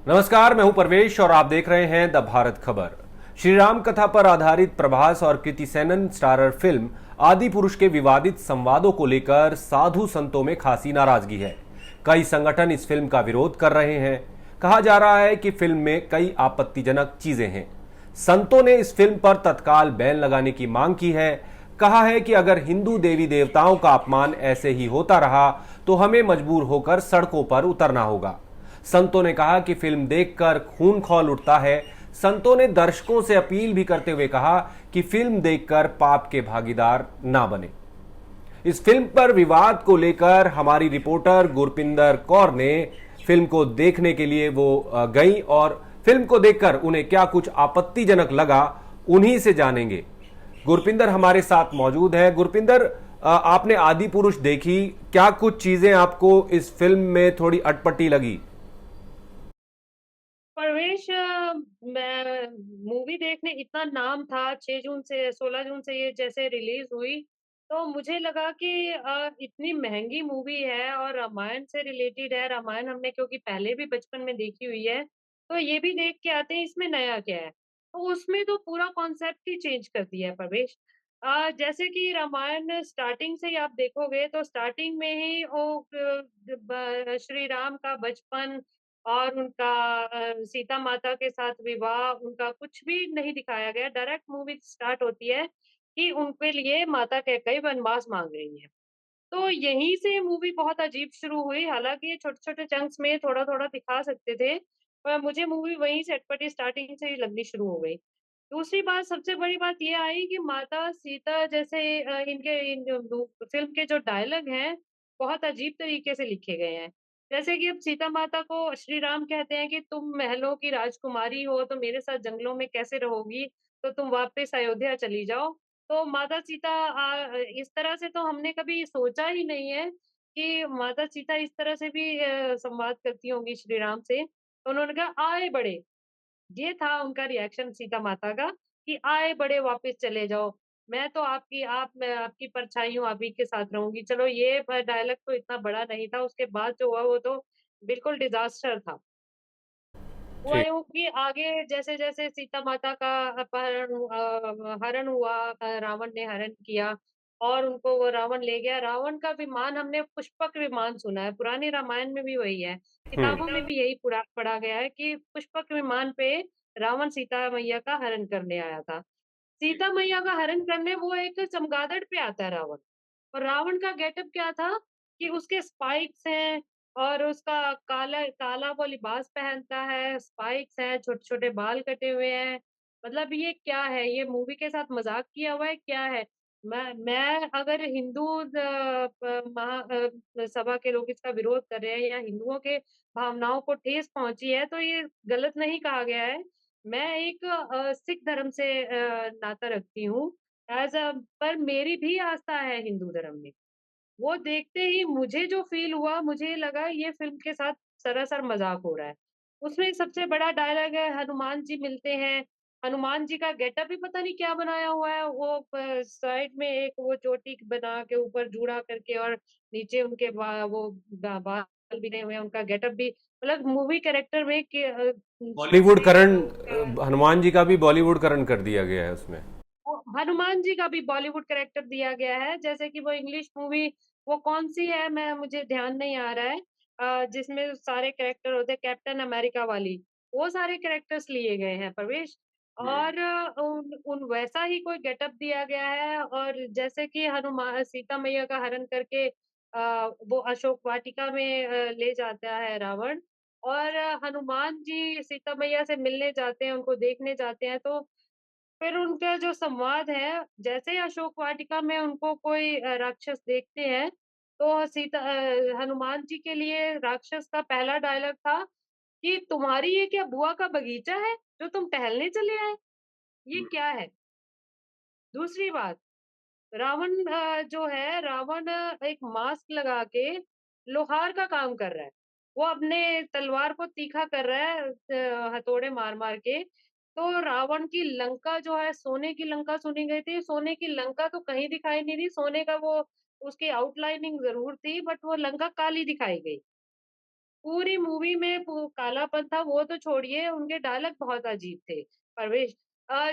नमस्कार, मैं हूं परवेश और आप देख रहे हैं द भारत खबर। श्री राम कथा पर आधारित प्रभास और कृति सेनन स्टारर फिल्म आदि पुरुष के विवादित संवादों को लेकर साधु संतों में खासी नाराजगी है। कई संगठन इस फिल्म का विरोध कर रहे हैं। कहा जा रहा है कि फिल्म में कई आपत्तिजनक चीजें हैं। संतों ने इस फिल्म पर तत्काल बैन लगाने की मांग की है। कहा है कि अगर हिंदू देवी देवताओं का अपमान ऐसे ही होता रहा तो हमें मजबूर होकर सड़कों पर उतरना होगा। संतों ने कहा कि फिल्म देखकर खून खौल उठता है। संतों ने दर्शकों से अपील भी करते हुए कहा कि फिल्म देखकर पाप के भागीदार ना बने। इस फिल्म पर विवाद को लेकर हमारी रिपोर्टर गुरपिंदर कौर ने फिल्म को देखने के लिए वो गई और फिल्म को देखकर उन्हें क्या कुछ आपत्तिजनक लगा उन्हीं से जानेंगे। गुरपिंदर हमारे साथ मौजूद है। गुरपिंदर, आपने आदि पुरुष देखी, क्या कुछ चीजें आपको इस फिल्म में थोड़ी अटपटी लगी? प्रवेश मैं मूवी देखने इतना नाम था 6 जून से 16 जून से ये जैसे रिलीज हुई, तो मुझे लगा कि इतनी महँगी मूवी है और रामायण से रिलेटेड है, रामायण हमने क्योंकि पहले भी बचपन में देखी हुई है, तो ये भी देख के आते हैं इसमें नया क्या है। तो उसमें तो पूरा कॉन्सेप्ट ही चेंज कर दिया है प्रवेश। जैसे कि रामायण स्टार्टिंग से ही आप देखोगे तो स्टार्टिंग में ही वो श्री राम का बचपन और उनका सीता माता के साथ विवाह, उनका कुछ भी नहीं दिखाया गया। डायरेक्ट मूवी स्टार्ट होती है कि उनके लिए माता कैकेयी वनवास माँग रही है। तो यहीं से मूवी बहुत अजीब शुरू हुई, हालाँकि ये छोटे-छोटे चंक्स में थोड़ा-थोड़ा दिखा सकते थे, पर मुझे मूवी वहीं से अटपटी स्टार्टिंग से ही लगनी शुरू हो गई। दूसरी बात सबसे बड़ी बात ये आई कि माता सीता जैसे इनके इन दो फ़िल्म के जो डायलॉग हैं, बहुत अजीब तरीके से लिखे गए हैं। जैसे कि अब सीता माता को श्री राम कहते हैं कि तुम महलों की राजकुमारी हो, तो मेरे साथ जंगलों में कैसे रहोगी? तो तुम वापस अयोध्या चली जाओ। तो माता सीता इस तरह से तो हमने कभी सोचा ही नहीं है कि माता सीता इस तरह से भी संवाद करती होंगी श्री राम से। तो उन्होंने कहा आए बड़े, ये था उनका रिएक्शन सीता माता का कि आए बड़े वापस चले जाओ। मैं आपकी परछाई हूँ, आप ही के साथ रहूँगी। चलो ये डायलॉग तो इतना बड़ा नहीं था, उसके बाद जो हुआ वो तो बिल्कुल डिज़ास्टर था। हुआ ठीक। यूँ कि आगे जैसे-जैसे सीता माता का हरण हुआ, रावण ने हरण किया और उनको वो रावण ले गया। रावण का विमान हमने पुष्पक विमान सुना है, पुरानी रामायण में भी वही है। हम्म। किताबों में भी यही पढ़ा गया है कि पुष्पक विमान पे रावण सीता मैया का हरण करने आया था। सीता मैया का हरण करने वो एक चमगादड़ पे आता है रावण। और रावण का गेटअप क्या था कि उसके स्पाइक्स हैं और उसका काला काला वो लिबास पहनता है, स्पाइक्स हैं, छोटे-छोटे बाल कटे हुए हैं। मतलब ये क्या है? ये मूवी के साथ मज़ाक किया हुआ है, क्या है? मैं अगर हिंदू सभा के लोग इसका विरोध कर रहे हैं या हिंदुओं के भावनाओं को ठेस पहुँची है, तो ये गलत नहीं कहा गया है। मैं एक सिख धर्म से नाता रखती हूँ। पर मेरी भी आस्था है हिंदू धर्म में। वो देखते ही मुझे जो फ़ील हुआ, मुझे लगा ये फ़िल्म के साथ सरासर मज़ाक हो रहा है। उसमें सबसे बड़ा डायलॉग है हनुमान जी मिलते हैं, हनुमान जी का गेटअप ही पता नहीं क्या बनाया हुआ है, वो साइड में एक वो चोटी बना के ऊपर जूड़ा करके और नीचे उनके बाल बिने हुए हैं, उनका गेटअप भी मतलब मूवी कैरेक्टर में बॉलीवुड करण, हनुमान जी का भी बॉलीवुड करण कर दिया गया है उसमें। वो हनुमान जी का भी बॉलीवुड कैरेक्टर दिया गया है, जैसे कि वो इंग्लिश मूवी वो कौन-सी है मुझे ध्यान नहीं आ रहा है जिसमें सारे कैरेक्टर होते हैं कैप्टन अमेरिका वाली, वो सारे कैरेक्टर्स लिए गए हैं प्रवेश हम्म। और उन उन वैसा ही कोई गेटअप दिया गया है और जैसे कि सीता मैया का हरण करके वो अशोक वाटिका में ले जाता है रावण और हनुमान जी सीता मैया से मिलने जाते हैं, उनको देखने जाते हैं तो फिर उनका जो संवाद है, जैसे ही अशोक वाटिका में उनको कोई राक्षस देखते हैं, तो हनुमान जी के लिए राक्षस का पहला डायलॉग था कि तुम्हारी ये क्या बुआ का बगीचा है, जो तुम टहलने चले आए? ये क्या है? दूसरी बात, रावण एक मास्क लगा के लोहार का काम कर रहा है। वो अपने तलवार को तीखा कर रहा है हथौड़े मार-मार के। तो रावण की लंका जो है सोने की लंका सुनी गई थी, सोने की लंका तो कहीं दिखाई नहीं दी, सोने का वो उसकी आउटलाइनिंग ज़रूर थी बट वो लंका काली दिखाई गई। पूरी मूवी में कालापन था वो तो छोड़िए, उनके डायलॉग बहुत अजीब थे। परवेश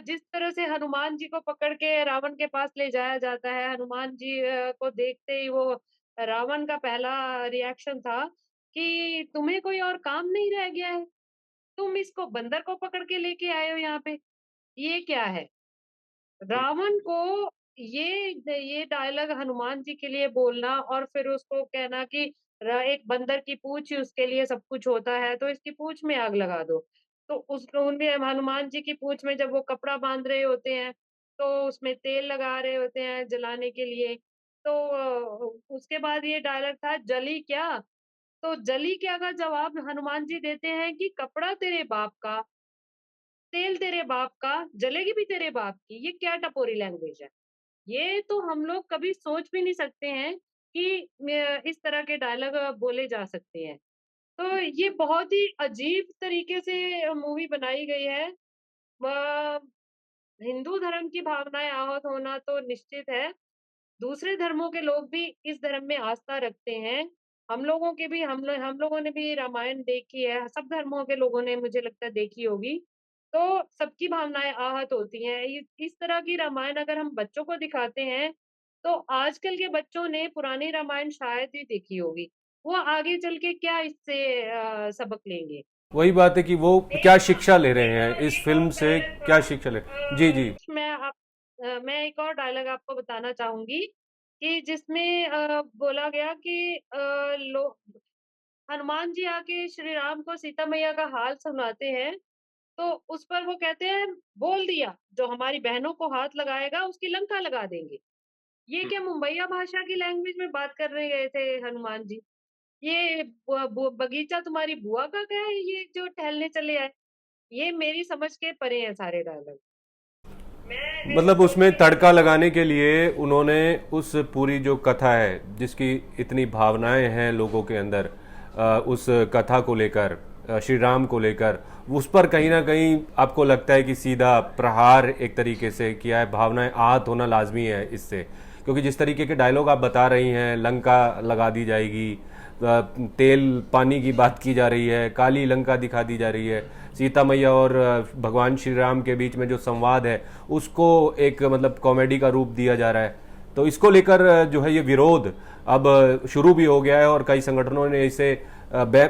जिस तरह से हनुमान जी को पकड़ के रावण के पास ले जाया जाता है, हनुमान जी को देखते ही वो रावण का पहला रिएक्शन था कि तुम्हें कोई और काम नहीं रह गया है? तुम इसको बंदर को पकड़ के लेके आए हो यहाँ पे, ये क्या है? रावण को ये डायलॉग हनुमान जी के लिए बोलना और फिर उसको कहना कि एक बंदर की पूँछ ही उसके लिए सब कुछ होता है, तो इसकी पूँछ में आग लगा दो। तो उसको उनमें हनुमान जी की पूँछ में जब वो कपड़ा बाँध रहे होते हैं, तो उसमें तेल लगा रहे होते हैं जलाने के लिए। तो उसके बाद ये डायलॉग था जली क्या? तो जली क्या का जवाब हनुमान जी देते हैं कि कपड़ा तेरे बाप का, तेल तेरे बाप का, जलेगी भी तेरे बाप की। ये क्या टपोरी लैंग्वेज है? ये तो हम लोग कभी सोच भी नहीं सकते हैं कि इस तरह के डायलॉग बोले जा सकते हैं। तो ये बहुत ही अजीब तरीके से मूवी बनाई गई है। व हिंदू धर्म की भावनाएँ आहत होना तो निश्चित है। दूसरे धर्मों के लोग भी इस धर्म में आस्था रखते हैं। हम लोगों ने भी रामायण देखी है, सब धर्मों के लोगों ने मुझे लगता है देखी होगी। तो सबकी भावनाएँ आहत होती हैं। इस तरह की रामायण अगर हम बच्चों को दिखाते हैं, तो आजकल के बच्चों ने पुरानी रामायण शायद ही देखी होगी। वो आगे चल के क्या इससे सबक लेंगे? वही बात है कि वो एक क्या शिक्षा ले रहे हैं इस एक और फिल्म से, डायलॉग क्या शिक्षा ले। जी जी। मैं एक और डायलॉग आपको बताना चाहूँगी कि जिसमें बोला गया कि हनुमान जी आके श्री राम को सीता मैया का हाल सुनाते हैं, तो उस पर वो कहते हैं, "बोल दिया, जो हमारी बहनों को हाथ लगाएगा उसकी लंका लगा देंगे।" ये क्या मुंबईया भाषा की लैंग्वेज में बात करने गए थे हनुमान जी? ये ब ब बगीचा तुम्हारी बुआ का क्या है ये जो टहलने चले आए? ये मेरी समझ के परे हैं सारे डायलॉग। मैं मतलब उसमें तड़का लगाने के लिए उन्होंने उस पूरी जो कथा है जिसकी इतनी भावनाएं हैं लोगों के अंदर, उस कथा को लेकर, श्री राम को लेकर, उस पर कहीं ना कहीं आपको लगता है कि सीधा प्रहार एक तरीके से किया है। भावनाएं आहत होना लाजमी है इससे, क्योंकि जिस तरीके के डायलॉग आप बता रही हैं, लंका लगा दी जाएगी, तेल पानी की बात की जा रही है, काली लंका दिखा दी जा रही है, सीता मैया और भगवान श्री राम के बीच में जो संवाद है उसको एक मतलब कॉमेडी का रूप दिया जा रहा है। तो इसको लेकर जो है ये विरोध अब शुरू भी हो गया है और कई संगठनों ने इसे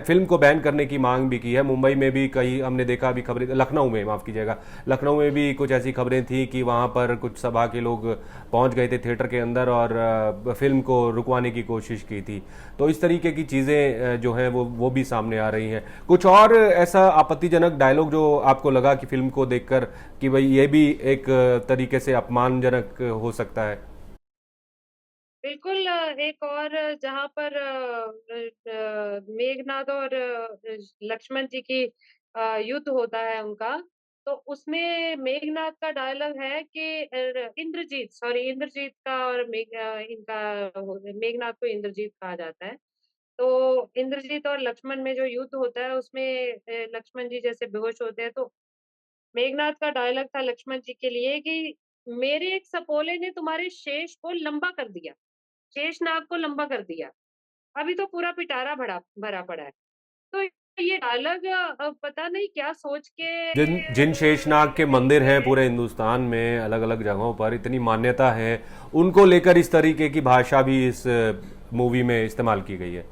फिल्म को बैन करने की मांग भी की है। मुंबई में भी कई हमने देखा, अभी खबरें, लखनऊ में, माफ़ कीजिएगा, लखनऊ में भी कुछ ऐसी खबरें थी कि वहाँ पर कुछ सभा के लोग पहुँच गए थे थिएटर के अंदर और फिल्म को रुकवाने की कोशिश की थी। तो इस तरीके की चीज़ें जो हैं वो भी सामने आ रही हैं। कुछ और ऐसा आपत्तिजनक डायलॉग जो आपको लगा कि फिल्म को देखकर कि भाई ये भी एक तरीके से अपमानजनक हो सकता है? बिल्कुल एक और जहाँ पर मेघनाद और लक्ष्मण जी की युद्ध होता है उनका, तो उसमें मेघनाद का डायलॉग है कि इंद्रजीत का और मेघनाद को इंद्रजीत कहा जाता है। तो इंद्रजीत और लक्ष्मण में जो युद्ध होता है उसमें लक्ष्मण जी जैसे बेहोश होते हैं तो मेघनाद का डायलॉग था लक्ष्मण जी के लिए कि मेरे एक सपोले ने तुम्हारे शेष को लंबा कर दिया। शेषनाग को लंबा कर दिया। अभी तो पूरा पिटारा भरा भरा पड़ा है। तो ये डायलॉग पता नहीं क्या सोच के जिन जिन शेषनाग के मंदिर हैं पूरे हिंदुस्तान में अलग अलग जगहों पर, इतनी मान्यता है, उनको लेकर इस तरीके की भाषा भी इस मूवी में इस्तेमाल की गई है।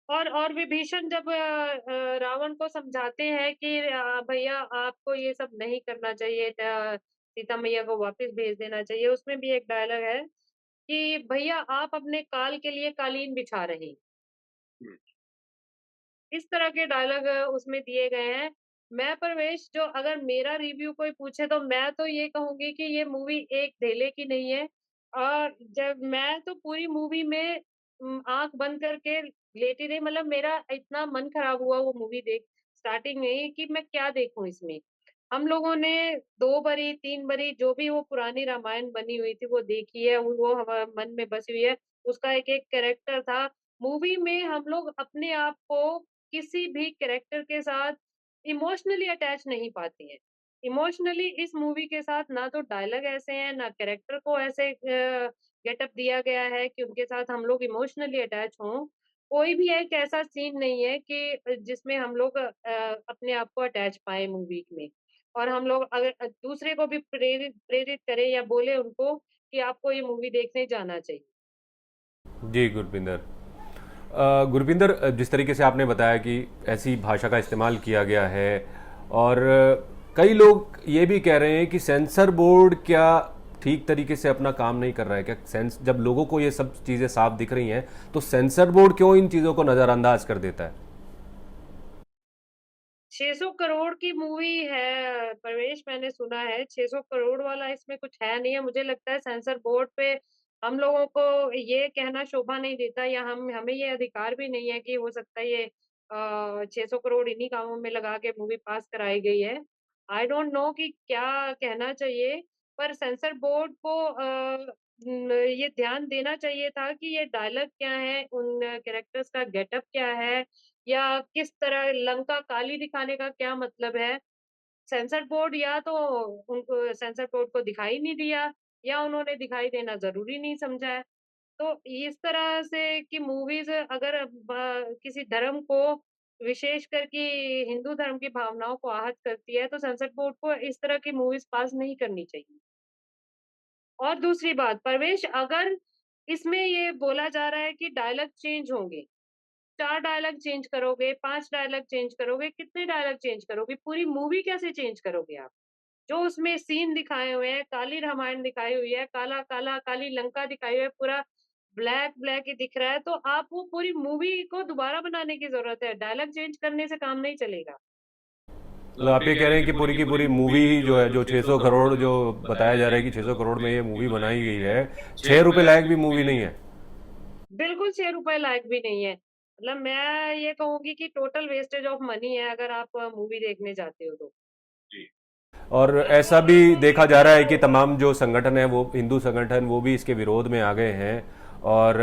और विभीषण जब रावण को समझाते हैं कि भैया आपको ये सब नहीं करना चाहिए सीता मैया को वापस भेज देना चाहिए। उसमें भी एक डायलॉग है कि भैया आप अपने काल के लिए कालीन बिछा रहे हैं। इस तरह के डायलॉग उसमें दिए गए हैं। मैं परवेश जो अगर मेरा रिव्यू कोई पूछे तो मैं तो ये कहूँगी कि ये मूवी एक धेले की नहीं है और जब मैं तो पूरी मूवी में आँख बंद करके लेटी रही मतलब मेरा इतना मन खराब हुआ वो मूवी देख स्टार्टिंग में ही कि मैं क्या देखूँ इसमें। हम लोगों ने 2 बारी, 3 बारी जो भी वो पुरानी रामायण बनी हुई थी वो देखी है, वो हमा मन में बसी हुई है। उसका एक-एक कैरेक्टर था। मूवी में हम लोग अपने आप को किसी भी कैरेक्टर के साथ इमोशनली अटैच नहीं पाते हैं। इमोशनली इस मूवी के साथ ना तो डायलॉग ऐसे हैं, ना कैरेक्टर को ऐसे गेटअप दिया गया है कि उनके साथ हम लोग इमोशनली अटैच हों। कोई भी एक ऐसा सीन नहीं है कि जिसमें हम लोग अपने आप को अटैच पाएँ मूवी में और हम लोग अगर दूसरे को भी प्रेरित प्रेरित करें या बोले उनको कि आपको ये मूवी देखने जाना चाहिए। जी गुरविंदर। गुरविंदर, जिस तरीके से आपने बताया कि ऐसी भाषा का इस्तेमाल किया गया है और कई लोग ये भी कह रहे हैं कि सेंसर बोर्ड क्या ठीक तरीके से अपना काम नहीं कर रहा है क्या? सेंस जब लोगों को ये सब चीज़ें साफ दिख रही हैं तो सेंसर बोर्ड क्यों इन चीज़ों को नज़रअंदाज कर देता है? 600 करोड़ की मूवी है प्रवेश मैंने सुना है 600 करोड़ वाला इसमें कुछ है नहीं है मुझे लगता है सेंसर बोर्ड पे हम लोगों को ये कहना शोभा नहीं देता या हम हमें ये अधिकार भी नहीं है कि हो सकता है ये 600 करोड़ इन्हीं कामों में लगा के मूवी पास कराई गई है आई डोंट नो कि क्या कहना चाहिए पर सेंसर बोर्ड को ये ध्यान देना चाहिए था कि ये डायलॉग क्या है उन कैरेक्टर्स का गेटअप क्या है या किस तरह लंका काली दिखाने का क्या मतलब है? सेंसर बोर्ड या तो उनको सेंसर बोर्ड को दिखाई नहीं दिया या उन्होंने दिखाई देना ज़रूरी नहीं समझा है। तो इस तरह से कि मूवीज़ अगर किसी धर्म को विशेषकर कि हिंदू धर्म की भावनाओं को आहत करती है, तो सेंसर बोर्ड को इस तरह की मूवीज़ पास नहीं करनी चाहिए। और दूसरी बात, परवेश अगर इसमें ये बोला जा रहा है कि डायलॉग चेंज होंगे 4 डायलॉग चेंज करोगे, 5 डायलॉग चेंज करोगे, कितने डायलॉग चेंज करोगे? पूरी मूवी कैसे चेंज करोगे आप? जो उसमें सीन दिखाए हुए हैं, काली रामायण दिखाई हुई है, काला-काला, काली लंका दिखाई हुई है, पूरा ब्लैक-ब्लैक ही दिख रहा है, तो आप वो पूरी मूवी को दोबारा बनाने की ज़रूरत है, डायलॉग चेंज करने से काम नहीं चलेगा। मतलब आप ये कह रहे हैं कि पूरी की पूरी मूवी ही जो है, जो 600 करोड़ जो बताया जा रहा है कि 600 करोड़ में ये मूवी बनाई गई है, 6 रुपए लायक भी मूवी नहीं है। बिल्कुल ₹6 लायक भी नहीं है। मतलब मैं ये कहूँगी कि टोटल वेस्टेज ऑफ मनी है अगर आप मूवी देखने जाते हो तो। और ऐसा भी देखा जा रहा है कि तमाम जो संगठन है, वो हिंदू संगठन, वो भी इसके विरोध में आ गए हैं और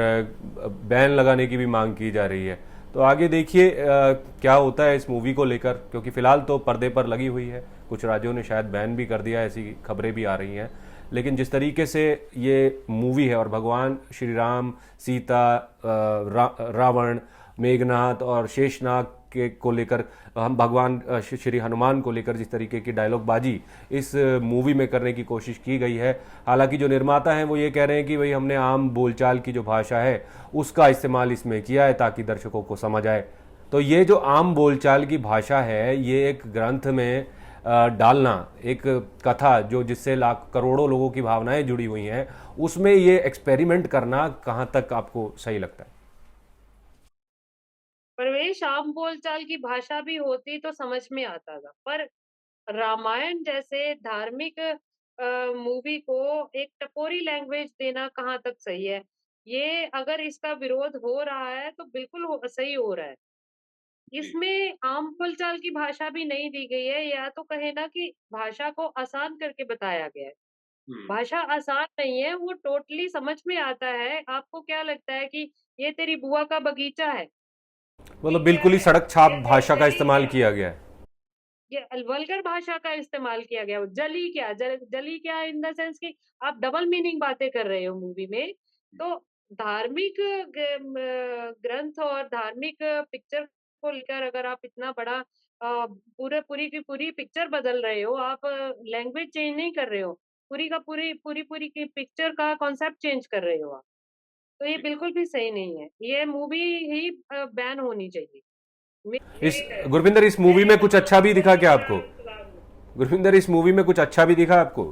बैन लगाने की भी मांग की जा रही है। तो आगे देखिए क्या होता है इस मूवी को लेकर, क्योंकि फिलहाल तो पर्दे पर लगी हुई है। कुछ राज्यों ने शायद बैन भी कर दिया, ऐसी खबरें भी आ रही हैं। लेकिन जिस तरीके से ये मूवी है और भगवान श्री राम, सीता, रावण, मेघनाथ और शेषनाग के को लेकर, हम भगवान श्री हनुमान को लेकर जिस तरीके की डायलॉग बाजी इस मूवी में करने की कोशिश की गई है। हालांकि जो निर्माता हैं वो ये कह रहे हैं कि भाई हमने आम बोलचाल की जो भाषा है उसका इस्तेमाल इसमें किया है ताकि दर्शकों को समझ आए। तो ये जो आम बोलचाल की भाषा है, ये एक ग्रंथ में डालना, एक कथा जो जिससे लाख करोड़ों लोगों की भावनाएं जुड़ी हुई हैं, उसमें ये एक्सपेरिमेंट करना कहाँ तक आपको सही लगता है? प्रवेश आम बोलचाल की भाषा भी होती तो समझ में आता था, पर रामायण जैसे धार्मिक मूवी को एक टपोरी लैंग्वेज देना कहाँ तक सही है? ये अगर इसका विरोध हो रहा है तो बिल्कुल सही हो रहा है। जी। इसमें आम बोलचाल की भाषा भी नहीं दी गई है या तो कहे ना कि भाषा को आसान करके बताया गया है। हुँ। भाषा आसान नहीं है, वो टोटली समझ में आता है। आपको क्या लगता है कि ये तेरी बुआ का बगीचा है? ये मतलब क्या बिल्कुल ही है? सड़क छाप ये भाषा का जली इस्तेमाल क्या? किया गया है। ये वल्गर भाषा का इस्तेमाल किया गया। जली क्या? जली क्या इन द सेंस कि आप डबल मीनिंग बातें कर रहे हो मूवी में। तो धार्मिक ग्रंथ और धार्मिक पिक्चर को लेकर अगर आप इतना बड़ा पूरे पूरी की पूरी पिक्चर बदल रहे हो, आप लैंग्वेज चेंज नहीं कर रहे हो। पूरी का पूरी की पिक्चर का कॉन्सेप्ट चेंज कर रहे हो आप। तो ये बिल्कुल भी सही नहीं है। ये मूवी ही बैन होनी चाहिए। इस गुरविंदर, इस मूवी में कुछ अच्छा भी दिखा क्या आपको? गुरविंदर, इस मूवी में कुछ अच्छा भी दिखा आपको?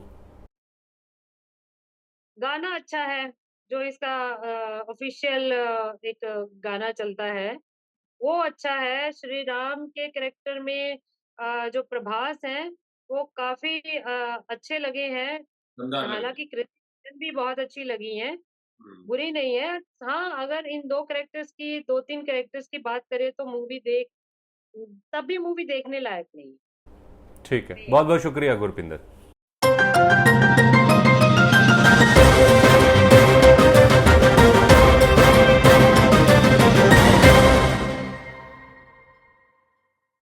गाना अच्छा है, जो इसका ऑफ़िशियल एक गाना चलता है, वो अच्छा है। श्री राम के कैरेक्टर में जो प्रभास हैं, वो काफ़ी अच्छे लगे हैं। दमदार लग रही है। हालाँकि कृति भी बहुत अच्छी लगी हैं, हुँ। बुरी नहीं है। हाँ, अगर इन 2 कैरेक्टर्स की 2-3 कैरेक्टर्स की बात करें तो तब भी मूवी देखने लायक नहीं है। ठीक है, बहुत बहुत शुक्रिया गुरपिंदर।